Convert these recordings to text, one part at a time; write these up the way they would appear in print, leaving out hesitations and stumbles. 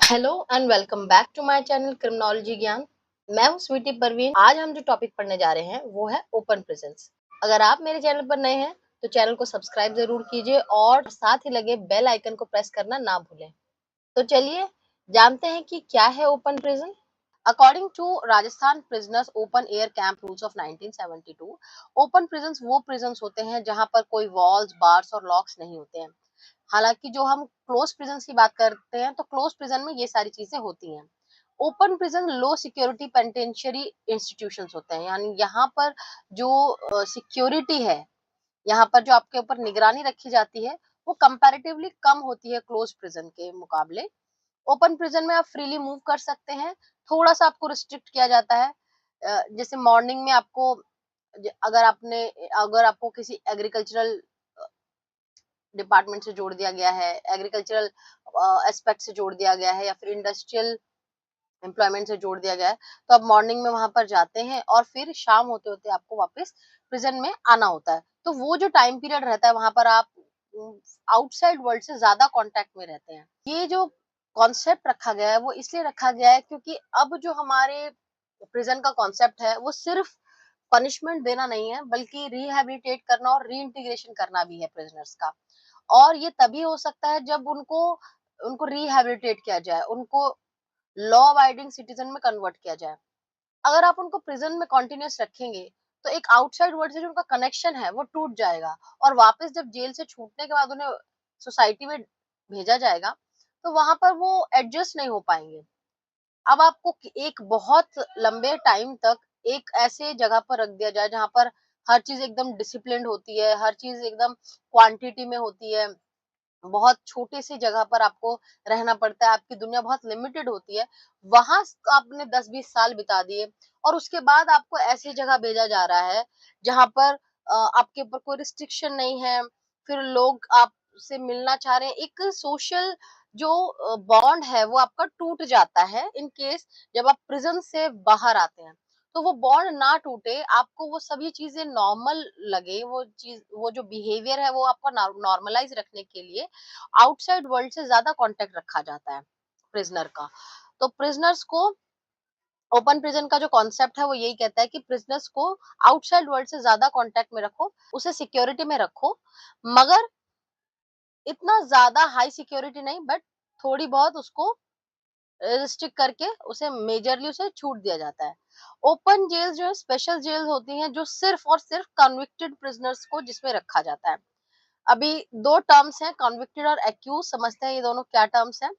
Hello and welcome back to my channel criminology Gyan. मैं हूं स्वीटी परवीन। आज हम जो टॉपिक पढ़ने जा रहे हैं वो है ओपन प्रिजन्स। अगर आप मेरे चैनल पर नए हैं तो चैनल को सब्सक्राइब जरूर कीजिए और साथ ही लगे बेल आइकन को प्रेस करना ना भूलें। तो चलिए जानते हैं कि क्या है open prison. According to Rajasthan prisoners open air camp rules of 1972, open prisons वो प्रिजन्स होते हैं जहां पर कोई वॉल्स, बार्स और लॉक्स नहीं होते हैं। हालांकि जो हम क्लोज प्रिजन की बात करते हैं तो क्लोज प्रिजन में ये सारी चीजें होती हैं। ओपन प्रिजन लो सिक्योरिटी पेनिटेंशियरी इंस्टीट्यूशंस होते हैं, यानी यहाँ पर जो सिक्योरिटी है, यहाँ पर जो आपके ऊपर निगरानी रखी जाती है वो कंपैरेटिवली कम होती है क्लोज प्रिजन के मुकाबले। ओपन प्रिजन में आप फ्रीली मूव कर सकते हैं, थोड़ा सा आपको रिस्ट्रिक्ट किया जाता है। जैसे मॉर्निंग में आपको अगर आपको किसी एग्रीकल्चरल डिपार्टमेंट से जोड़ दिया गया है, एग्रीकल्चरल एस्पेक्ट से जोड़ दिया गया है या फिर इंडस्ट्रियल एम्प्लॉयमेंट से जोड़ दिया गया है, तो आप मॉर्निंग में वहां पर जाते हैं और फिर शाम होते होते आपको वापस प्रिजन में आना होता है। तो वो जो टाइम पीरियड रहता है वहां पर आप आउटसाइड वर्ल्ड से ज्यादा कांटेक्ट में रहते हैं। ये जो कॉन्सेप्ट रखा गया है वो इसलिए रखा गया है क्योंकि अब जो हमारे प्रिजन का कॉन्सेप्ट है वो सिर्फ पनिशमेंट देना नहीं है, बल्कि रिहैबिलिटेट करना और रीइंटीग्रेशन करना भी है प्रिजनर्स का। और ये तभी हो सकता है जब उनको उनको रिहैबिलिटेट किया जाए, उनको लॉ अबाइडिंग सिटीजन में कन्वर्ट किया जाए। अगर आप उनको प्रिजन में कॉन्टिन्यूस रखेंगे तो एक आउटसाइड वर्ल्ड से जो उनका कनेक्शन है वो टूट जाएगा और वापस जब जेल से छूटने के बाद उन्हें सोसाइटी में भेजा जाएगा तो वहां पर वो एडजस्ट नहीं हो पाएंगे। अब आपको एक बहुत लंबे टाइम तक एक ऐसे जगह पर रख दिया जाए जहां पर हर चीज एकदम डिसिप्लिन्ड होती है, हर चीज एकदम क्वांटिटी में होती है, बहुत छोटे सी जगह पर आपको रहना पड़ता है, आपकी दुनिया बहुत लिमिटेड होती है। वहां आपने 10-20 साल बिता दिए और उसके बाद आपको ऐसी जगह भेजा जा रहा है जहां पर आपके ऊपर कोई रिस्ट्रिक्शन नहीं है। फिर लोग आपसे मिलना चाह रहे हैं, एक सोशल जो बॉन्ड है वो आपका टूट जाता है इन केस जब आप प्रिजन से बाहर आते हैं। तो वो बॉन्ड ना टूटे, आपको वो सभी चीजें नॉर्मल लगे, वो जो बिहेवियर है वो आपको नॉर्मलाइज रखने के लिए आउटसाइड वर्ल्ड से ज्यादा कांटेक्ट रखा जाता है प्रिजनर का। तो प्रिजनर्स को ओपन प्रिजन का जो कॉन्सेप्ट है वो यही कहता है कि प्रिजनर्स को आउटसाइड वर्ल्ड से ज्यादा कांटेक्ट में रखो, उसे सिक्योरिटी में रखो, मगर इतना ज्यादा हाई सिक्योरिटी नहीं, बट थोड़ी बहुत उसको रिस्ट्रिक्ट करके उसे मेजरली उसे छूट दिया जाता है। ओपन जेल जो है स्पेशल जेल होती हैं जो सिर्फ और सिर्फ कन्विक्टेड प्रिजनर्स को जिसमें रखा जाता है। अभी दो टर्म्स हैं, कन्विक्टेड और एक्यूज। समझते हैं ये दोनों क्या टर्म्स हैं।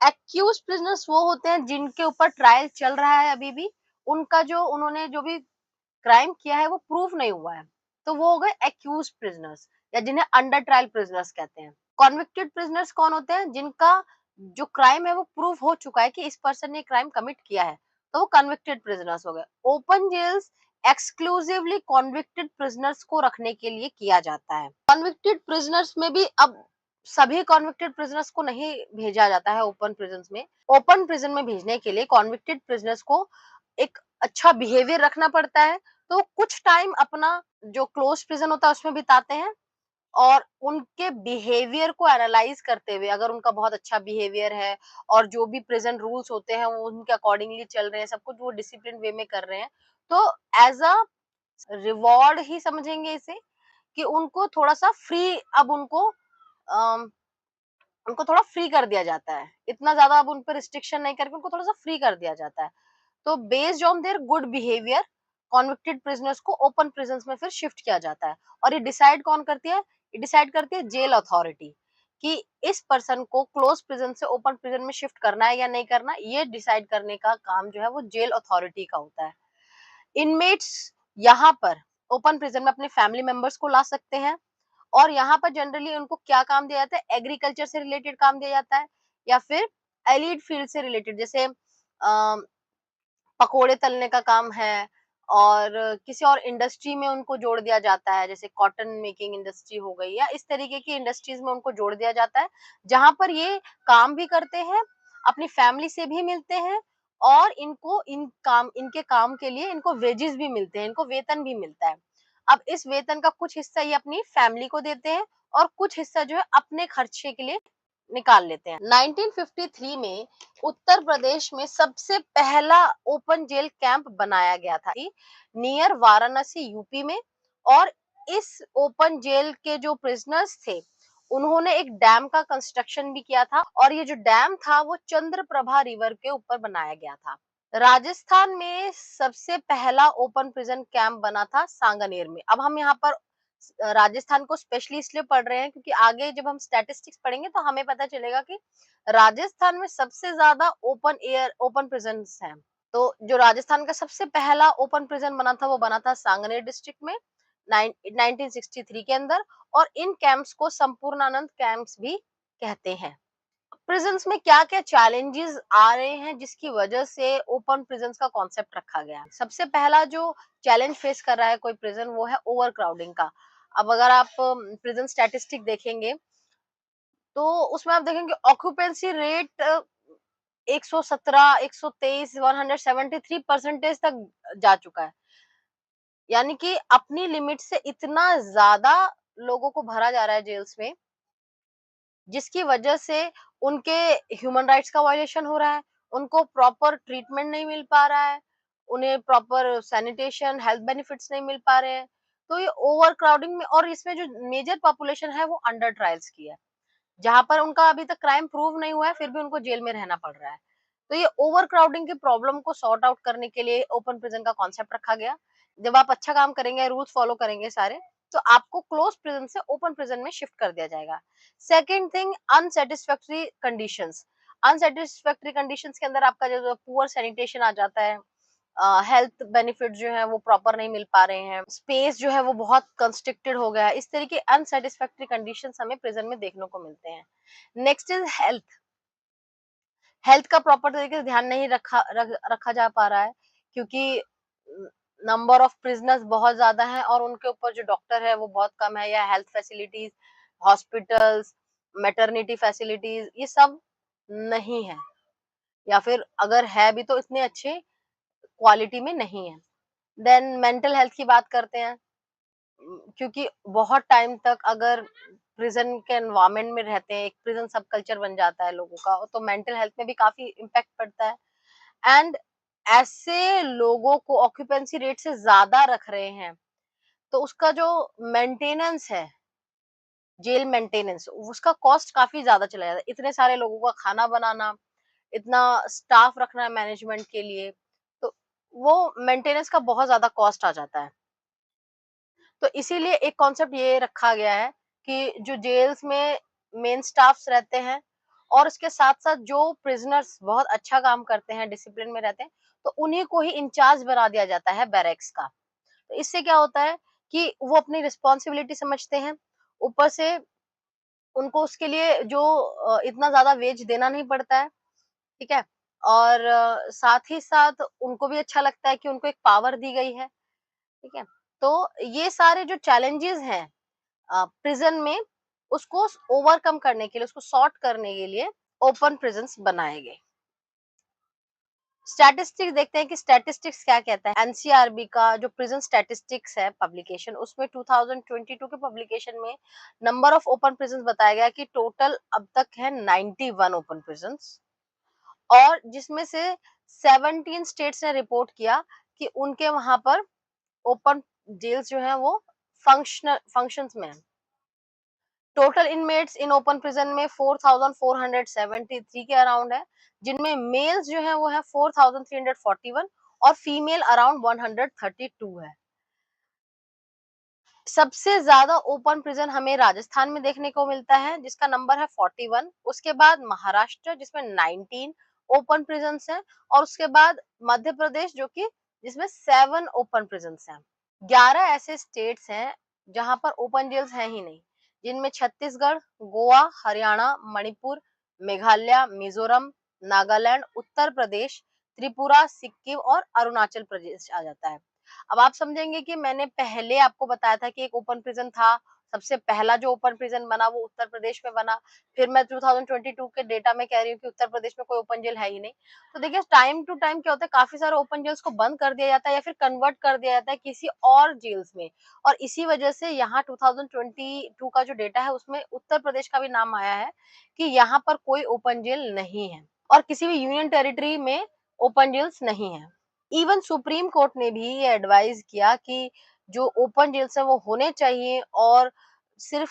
एक्यूज प्रिजनर्स वो होते हैं जिनके ऊपर ट्रायल चल रहा है अभी भी, उनका जो उन्होंने जो भी क्राइम किया है वो प्रूफ नहीं हुआ है, तो वो हो गए एक्यूज प्रिजनर्स या जिन्हें अंडर ट्रायल प्रिजनर्स कहते हैं। कॉन्विक्टेड प्रिजनर्स कौन होते हैं? जिनका जो क्राइम है वो प्रूफ हो चुका है कि इस पर्सन ने क्राइम कमिट किया है, तो वो कन्विक्टेड प्रिजनर्स हो गए। Open jails exclusively convicted prisoners को रखने के लिए किया जाता है। कॉन्विक्टेड प्रिजनर्स में भी अब सभी कॉन्विक्टेड प्रिजनर्स को नहीं भेजा जाता है ओपन प्रिजन में। ओपन प्रिजन में भेजने के लिए कॉन्विक्टेड प्रिजनर्स को एक अच्छा बिहेवियर रखना पड़ता है, तो कुछ टाइम अपना जो क्लोज प्रिजन होता है उसमें बिताते हैं और उनके बिहेवियर को एनालाइज करते हुए, अगर उनका बहुत अच्छा बिहेवियर है और जो भी प्रेजेंट रूल्स होते हैं वो उनके अकॉर्डिंगली चल रहे हैं, सब कुछ वो डिसिप्लिन वे में कर रहे हैं, तो एज अ रिवॉर्ड ही समझेंगे इसे कि उनको थोड़ा सा फ्री, अब उनको थोड़ा फ्री कर दिया जाता है। इतना ज्यादा अब उन पर रिस्ट्रिक्शन नहीं करके उनको थोड़ा सा फ्री कर दिया जाता है। तो based on their good behaviour convicted prisoners को ओपन प्रिजन्स में फिर शिफ्ट किया जाता है। और ये डिसाइड कौन करती है? ये डिसाइड करती है जेल अथॉरिटी कि इस पर्सन को क्लोज प्रिजन से ओपन प्रिजन में शिफ्ट करना है या नहीं करना। ये डिसाइड करने का काम जो है वो जेल अथॉरिटी का होता है। इनमेट्स यहाँ पर ओपन प्रिजन में अपने फैमिली मेंबर्स को ला सकते हैं और यहाँ पर जनरली उनको क्या काम दिया जाता है? एग्रीकल्चर से रिलेटेड काम दिया जाता है या फिर एलिड फील्ड से रिलेटेड, जैसे पकोड़े तलने का काम है, और किसी और इंडस्ट्री में उनको जोड़ दिया जाता है, जैसे कॉटन मेकिंग इंडस्ट्री हो गई या इस तरीके की इंडस्ट्रीज में उनको जोड़ दिया जाता है, जहां पर ये काम भी करते हैं, अपनी फैमिली से भी मिलते हैं और इनके काम के लिए इनको वेजेस भी मिलते हैं, इनको वेतन भी मिलता है। अब इस वेतन का कुछ हिस्सा ये अपनी फैमिली को देते हैं और कुछ हिस्सा जो है अपने खर्चे के लिए निकाल लेते हैं। 1953 में उत्तर प्रदेश में सबसे पहला ओपन जेल कैंप बनाया गया था नियर वाराणसी यूपी में, और इस ओपन जेल के जो प्रिजनर्स थे उन्होंने एक डैम का कंस्ट्रक्शन भी किया था, और ये जो डैम था वो चंद्रप्रभा रिवर के ऊपर बनाया गया था। राजस्थान में सबसे पहला ओपन प्रिजन कैंप बना था सांगानेर में। अब हम यहाँ पर राजस्थान को स्पेशली इसलिए पढ़ रहे हैं क्योंकि आगे जब हम स्टैटिस्टिक्स पढ़ेंगे तो हमें पता चलेगा कि राजस्थान में सबसे ज्यादा ओपन प्रिजन्स हैं। तो जो राजस्थान का सबसे पहला ओपन प्रिजन बना था वो बना था सांगनेर डिस्ट्रिक्ट में 1963 के अंदर, और इन कैंप्स को संपूर्णानंद कैंप्स भी कहते हैं। प्रिजन्स में क्या क्या चैलेंजेस आ रहे हैं जिसकी वजह से ओपन प्रिजन्स का कॉन्सेप्ट रखा गया है? सबसे पहला जो चैलेंज फेस कर रहा है कोई प्रिजन वो है ओवर क्राउडिंग का। अब अगर आप प्रिजन स्टैटिस्टिक देखेंगे तो उसमें आप देखेंगे ऑक्यूपेंसी रेट 117, 123, 173% तक जा चुका है। यानी कि अपनी लिमिट से इतना ज्यादा लोगों को भरा जा रहा है जेल्स में, जिसकी वजह से उनके ह्यूमन राइट्स का वायलेशन हो रहा है, उनको प्रॉपर ट्रीटमेंट नहीं मिल पा रहा है, उन्हें प्रॉपर सैनिटेशन, हेल्थ बेनिफिट्स नहीं मिल पा रहे हैं। तो ये ओवर क्राउडिंग में, और इसमें जो मेजर पॉपुलेशन है वो अंडर ट्रायल्स की है, जहां पर उनका अभी तक क्राइम प्रूव नहीं हुआ है फिर भी उनको जेल में रहना पड़ रहा है। तो ये ओवर क्राउडिंग की प्रॉब्लम को सॉर्ट आउट करने के लिए ओपन प्रिजन का कॉन्सेप्ट रखा गया। जब आप अच्छा काम करेंगे, रूल्स फॉलो करेंगे सारे, तो आपको क्लोज प्रिजन से ओपन प्रिजन में शिफ्ट कर दिया जाएगा। Second thing, unsatisfactory conditions. Unsatisfactory conditions के अंदर आपका जो पुअर सैनिटेशन आ जाता है, हेल्थ बेनिफिट जो है वो प्रॉपर नहीं मिल पा रहे हैं, स्पेस जो है वो बहुत कंस्ट्रिक्टेड हो गया है। इस तरीके अनसेटिस्फैक्टरी कंडीशंस हमें प्रिजन में देखने को मिलते हैं। Next is health. हेल्थ का प्रॉपर तरीके से ध्यान नहीं रखा जा पा रहा है, क्योंकि नंबर ऑफ प्रिजनर्स बहुत ज्यादा हैं और उनके ऊपर जो डॉक्टर है वो बहुत कम है, या health facilities, hospitals, maternity facilities ये सब नहीं है, या फिर अगर है भी तो इतने अच्छे क्वालिटी में नहीं है। देन मेंटल हेल्थ की बात करते हैं, क्योंकि बहुत टाइम तक अगर प्रिजन के एनवायरमेंट में रहते हैं, एक प्रिजन सब कल्चर बन जाता है लोगों का, तो मेंटल हेल्थ में भी काफी इम्पैक्ट पड़ता है। एंड ऐसे लोगों को ऑक्यूपेंसी रेट से ज्यादा रख रहे हैं, तो उसका जो मेंटेनेंस है, जेल मेंटेनेंस, उसका कॉस्ट काफी ज्यादा चला जाता है। इतने सारे लोगों का खाना बनाना, इतना स्टाफ रखना है मैनेजमेंट के लिए, तो वो मेंटेनेंस का बहुत ज्यादा कॉस्ट आ जाता है। तो इसीलिए एक कॉन्सेप्ट ये रखा गया है कि जो जेल्स में मेन स्टाफ्स रहते हैं और उसके साथ साथ जो प्रिजनर्स बहुत अच्छा काम करते हैं, डिसिप्लिन में रहते हैं, तो उन्हीं को ही इंचार्ज बना दिया जाता है बैरेक्स का। तो इससे क्या होता है कि वो अपनी रिस्पॉन्सिबिलिटी समझते हैं, ऊपर से उनको उसके लिए जो इतना ज्यादा वेज देना नहीं पड़ता है, ठीक है, और साथ ही साथ उनको भी अच्छा लगता है कि उनको एक पावर दी गई है, ठीक है। तो ये सारे जो चैलेंजेस हैं प्रिजन में, उसको ओवरकम करने के लिए, उसको सॉर्ट करने के लिए ओपन प्रिजन्स बनाए गए। स्टैटिस्टिक्स देखते हैं कि स्टैटिस्टिक्स क्या कहता है। एनसीआरबी का जो प्रिजन स्टैटिस्टिक्स है पब्लिकेशन, उसमें 2022 के पब्लिकेशन में नंबर ऑफ ओपन प्रिजन्स बताया गया कि टोटल अब तक है 91 ओपन प्रिजन्स, और जिसमें से 17 स्टेट्स ने रिपोर्ट किया कि उनके वहां पर ओपन जेल्स जो है वो फंक्शंस में है। Total inmates in open prison में 4473 के अराउंड है, जिनमें मेल्स जो है वो है 4341 और फीमेल अराउंड 132 है। सबसे ज्यादा ओपन प्रिजन हमें राजस्थान में देखने को मिलता है, जिसका नंबर है 41। उसके बाद महाराष्ट्र जिसमें 19 ओपन प्रिजन्स हैं, और उसके बाद मध्य प्रदेश जो कि जिसमें 7 ओपन प्रिजन्स हैं। 11 ऐसे स्टेट्स हैं जहां पर ओपन जेल्स हैं ही नहीं, जिनमें छत्तीसगढ़, गोवा, हरियाणा, मणिपुर, मेघालय, मिजोरम, नागालैंड, उत्तर प्रदेश, त्रिपुरा, सिक्किम और अरुणाचल प्रदेश आ जाता है। अब आप समझेंगे कि मैंने पहले आपको बताया था कि एक ओपन प्रिजन था सबसे पहला जो ओपन प्रिजन बना वो उत्तर प्रदेश में बना। फिर मैं 2022 के डेटा में कह रही हूँ कि उत्तर प्रदेश में कोई ओपन जेल है ही नहीं। तो देखिए टाइम टू टाइम क्या होता है, काफी सारे ओपन जेल्स को बंद कर दिया जाता है या फिर कन्वर्ट कर दिया जाता है किसी और जेल्स में, और इसी वजह से यहाँ 2022 का जो डेटा है उसमें उत्तर प्रदेश का भी नाम आया है कि यहाँ पर कोई ओपन जेल नहीं है और किसी भी यूनियन टेरिटरी में ओपन जेल्स नहीं है। इवन सुप्रीम कोर्ट ने भी ये एडवाइज किया कि जो ओपन जेल्स है वो होने चाहिए और सिर्फ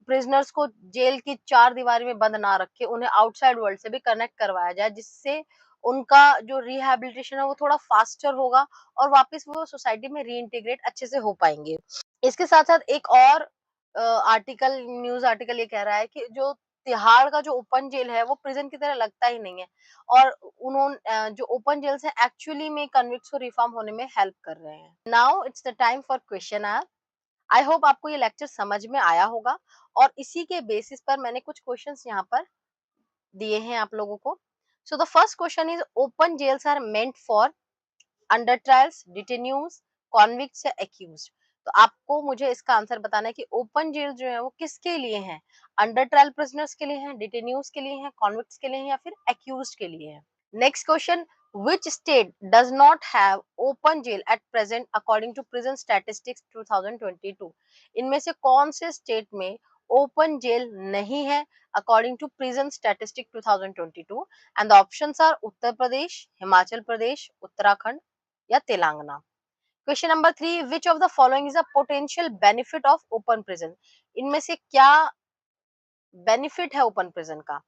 प्रिजनर्स को जेल की चार दीवारी में बंद ना रखे, उन्हें आउटसाइड वर्ल्ड से भी कनेक्ट करवाया जाए, जिससे उनका जो रिहैबिलिटेशन है वो थोड़ा फास्टर होगा और वापस वो सोसाइटी में रीइंटीग्रेट अच्छे से हो पाएंगे। इसके साथ साथ एक और आर्टिकल, न्यूज आर्टिकल ये कह रहा है कि जो तिहाड़ का जो ओपन जेल है वो प्रिजन की तरह लगता ही नहीं है और उन्होंने जो ओपन जेल्स है एक्चुअली में कन्विक्ट्स को रिफॉर्म होने में हेल्प कर रहे हैं। Now it's the time for question hour. I hope आपको ये लेक्चर समझ में आया होगा और इसी के बेसिस पर मैंने कुछ क्वेश्चंस यहाँ पर दिए हैं आप लोगों को। So the first question is, open jails are meant for under trials, detenues, convicts या एक्यूज्ड। तो आपको मुझे इसका आंसर बताना है कि ओपन जेल जो है वो किसके लिए है, अंडर ट्रायल प्रिजनर्स के लिए है, डिटेन्यूज के लिए है, कॉन्विक्ट्स के लिए है या फिर एक्यूज्ड के लिए है। Next question, which state does not have open jail at present according to prison statistics 2022। इनमें से कौन से स्टेट में ओपन जेल नहीं है according to prison statistic 2022, and the options are Uttar Pradesh, Himachal Pradesh, Uttarakhand या Telangana. Question number 3, which of the following is a potential benefit of open prison. इनमें से क्या बेनिफिट है ओपन प्रिजन का,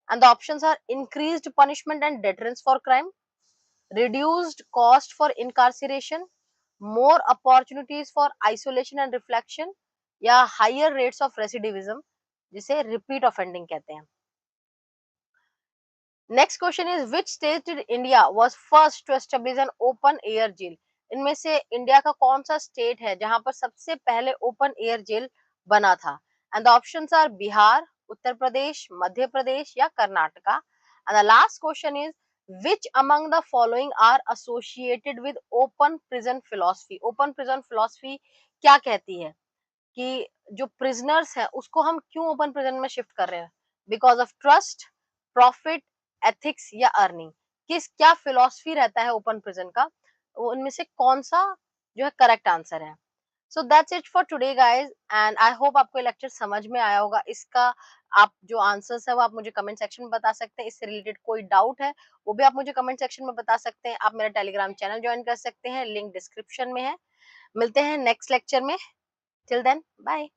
and the options are increased punishment and deterrence for crime, reduced cost for incarceration, more opportunities for isolation and reflection या higher rates of recidivism जिसे repeat offending कहते हैं। Next question is, which state in India was first to establish an open air jail। इनमें से India का कौन सा state है जहां पर सबसे पहले ओपन एयर जेल बना था, and the options are Bihar, Uttar Pradesh, Madhya Pradesh या Karnataka. And the last question is, which among the following are associated with open prison philosophy। open prison philosophy क्या कहती है कि जो प्रिजनर्स है उसको हम क्यों ओपन प्रिजन में शिफ्ट कर रहे हैं, because of trust, profit, ethics या अर्निंग। किस क्या फिलॉसफी रहता है ओपन प्रिजन का, उनमें से कौन सा जो है करेक्ट आंसर है। So that's it for today guys, and I hope आपको ये लेक्चर समझ में आया होगा। इसका आप जो आंसर्स है वो आप मुझे कमेंट सेक्शन में बता सकते हैं। इससे रिलेटेड कोई डाउट है वो भी आप मुझे कमेंट सेक्शन में बता सकते हैं। आप मेरा टेलीग्राम चैनल ज्वाइन कर सकते हैं, लिंक डिस्क्रिप्शन में है। मिलते हैं नेक्स्ट लेक्चर में। Till then bye.